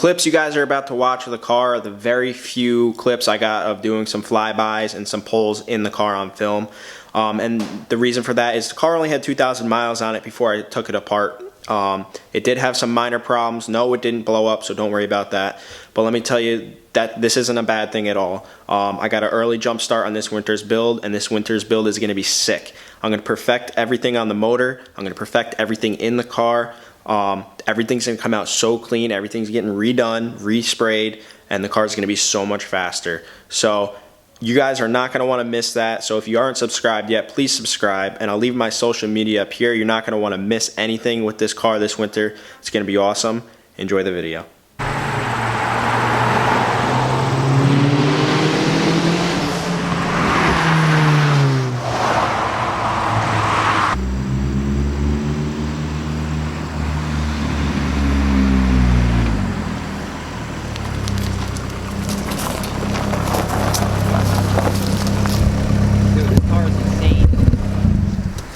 clips you guys are about to watch of the car are the very few clips I got of doing some flybys and some pulls in the car on film. And the reason for that is the car only had 2,000 miles on it before I took it apart. It did have some minor problems. No, it didn't blow up, so don't worry about that. But let me tell you that this isn't a bad thing at all. I got an early jump start on this winter's build, and this winter's build is going to be sick. I'm going to perfect everything on the motor. I'm going to perfect everything in the car. Everything's going to come out so clean. Everything's getting redone, resprayed, and the car's going to be so much faster. So you guys are not going to want to miss that. So if you aren't subscribed yet, please subscribe, and I'll leave my social media up here. You're not going to want to miss anything with this car this winter. It's going to be awesome. Enjoy the video.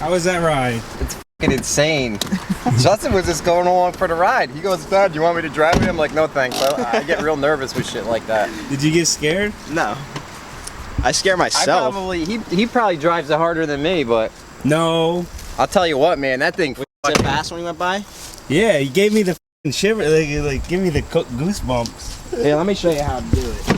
How was that ride? It's fucking insane. Justin was just going along for the ride. He goes, "Dad, you want me to drive it?" I'm like, "No thanks." I get real nervous with shit like that. Did you get scared? No. I scare myself. He probably drives it harder than me, but No. I'll tell you what, man, that thing. Was it fast when he went by? Yeah, he gave me the shiver, like give me the goosebumps. Hey, let me show you how to do it.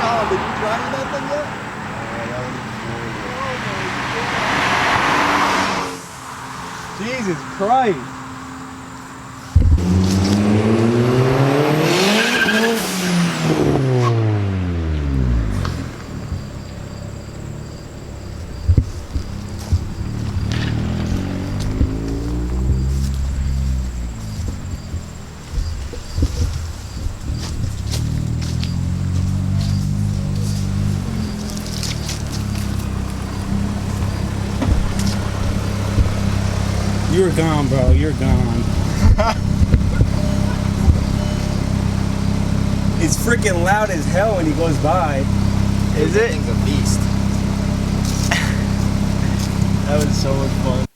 Oh, did you drive that thing yet? Oh my God. Jesus Christ. You're gone, bro. You're gone. It's freaking loud as hell when he goes by. Is it? Thing's a beast. That was so much fun.